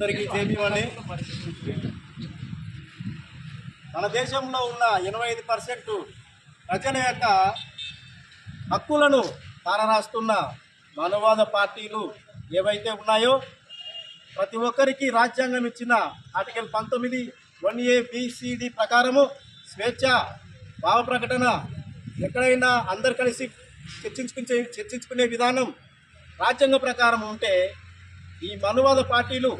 అందరికీ జేబీవండి. మన దేశంలో ఉన్న 85% ప్రజల యొక్క హక్కులను తారరాస్తున్న మానవవాద పార్టీలు ఏవైతే ఉన్నాయో ప్రతి ఒక్కరికి రాజ్యాంగం ఇచ్చిన ఆర్టికల్ 19 1A BCD ప్రకారము స్వేచ్ఛ భావ ప్రకటన ఎక్కడైనా అందరు కలిసి చర్చించుకునే విధానం రాజ్యాంగ ప్రకారం ఉంటే ఈ మనువాద పార్టీలు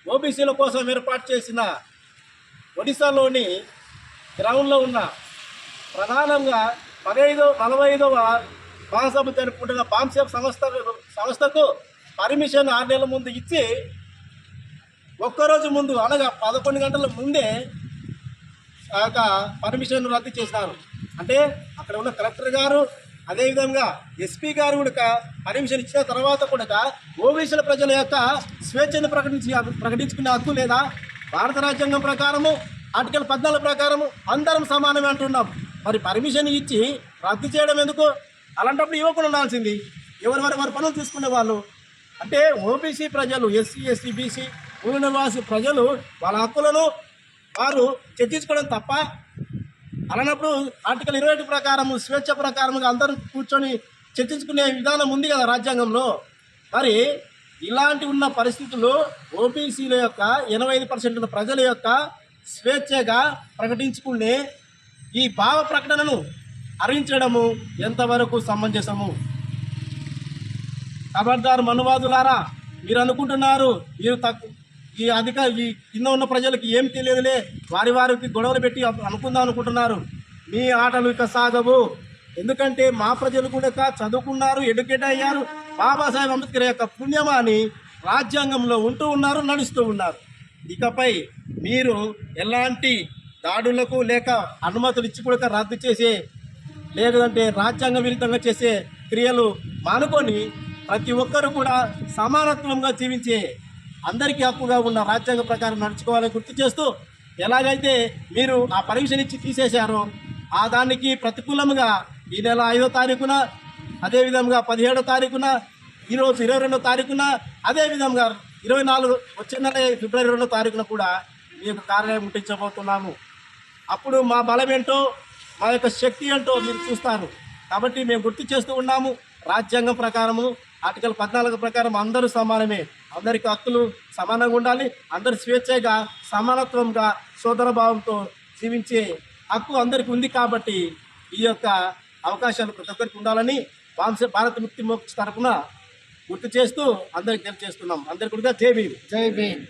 ఓబీసీల కోసం ఏర్పాటు చేసిన ఒడిశాలోని గ్రౌండ్లో ఉన్న ప్రధానంగా 45వ మహాసభ జరుపుకుంటున్న బాంసేప్ సంస్థకు పర్మిషన్ 6 నెలల ముందు ఇచ్చి ఒక్కరోజు ముందు అనగా 11 గంటల ముందే పర్మిషన్ రద్దు చేశారు. అంటే అక్కడ ఉన్న కలెక్టర్ గారు అదేవిధంగా ఎస్పీ గారు కూడా పర్మిషన్ ఇచ్చిన తర్వాత కూడా ఓబీసీల ప్రజల యొక్క స్వేచ్ఛను ప్రకటించుకునే హక్కు లేదా? భారత రాజ్యాంగం ప్రకారము ఆర్టికల్ 14 ప్రకారము అందరం సమానమే అంటున్నాం. మరి పర్మిషన్ ఇచ్చి రద్దు చేయడం ఎందుకు? అలాంటప్పుడు ఇవ్వకుండా ఉండాల్సింది. వారి పనులు తీసుకునే వాళ్ళు అంటే ఓబీసీ ప్రజలు, ఎస్సీ ఎస్టీ బీసీ భూమి నివాసి ప్రజలు వాళ్ళ హక్కులను వారు చర్చించుకోవడం తప్ప, అలానప్పుడు ఆర్టికల్ 21 ప్రకారము స్వేచ్ఛ ప్రకారంగా అందరూ కూర్చొని చర్చించుకునే విధానం ఉంది కదా రాజ్యాంగంలో. మరి ఇలాంటి ఉన్న పరిస్థితుల్లో ఓబీసీల యొక్క 85% ప్రజల యొక్క స్వేచ్ఛగా ప్రకటించుకునే ఈ భావ ప్రకటనను హరించడము ఎంతవరకు సమంజసము? ఖబర్దార్ మనువాదులారా, మీరు అనుకుంటున్నారు మీరు ఈ కింద ఉన్న ప్రజలకు ఏం తెలియదులే, వారికి గొడవలు పెట్టి అనుకుందాం అనుకుంటున్నారు. మీ ఆటలు ఇక సాగవు. ఎందుకంటే మా ప్రజలు కూడా చదువుకున్నారు, ఎడ్యుకేట్ అయ్యారు. బాబాసాహెబ్ అంబేద్కర్ యొక్క పుణ్యమాని రాజ్యాంగంలో ఉంటూ ఉన్నారు, నడుస్తూ ఉన్నారు. ఇకపై మీరు ఎలాంటి దాడులకు లేక అనుమతులు ఇచ్చి కూడా రద్దు చేసే లేదంటే రాజ్యాంగ విరుద్ధంగా చేసే క్రియలు మానుకొని ప్రతి ఒక్కరూ కూడా సమానత్వంగా జీవించే అందరికీ హక్కుగా ఉన్న రాజ్యాంగ ప్రకారం నడుచుకోవాలని గుర్తు చేస్తూ, ఎలాగైతే మీరు ఆ పర్మిషన్ ఇచ్చి తీసేశారో ఆ దానికి ప్రతికూలంగా ఈ నెల 5వ తారీఖున, అదేవిధంగా 17వ తారీఖున, ఈరోజు 22వ తారీఖున, అదేవిధంగా 24 వచ్చే నెల ఫిబ్రవరి 2వ తారీఖున కూడా మీ యొక్క కార్యాలయం ముట్టించబోతున్నాము. అప్పుడు మా బలం ఏంటో, మా యొక్క శక్తి ఏంటో మీరు చూస్తారు. కాబట్టి మేము గుర్తు చేస్తూ ఉన్నాము, రాజ్యాంగం ప్రకారము ఆర్టికల్ 14 ప్రకారం అందరూ సమానమే. అందరికి హక్కులు సమానంగా ఉండాలి. అందరు స్వేచ్ఛగా సమానత్వంగా సోదరభావంతో జీవించే హక్కు అందరికీ ఉంది. కాబట్టి ఈ యొక్క అవకాశాలు ప్రతి ఒక్కరికి ఉండాలని భారత ముక్తి మోర్చా తరఫున గుర్తు చేస్తూ అందరికి తెలియజేస్తున్నాం. అందరికీ కూడా జై భీమ్. జై భీమ్.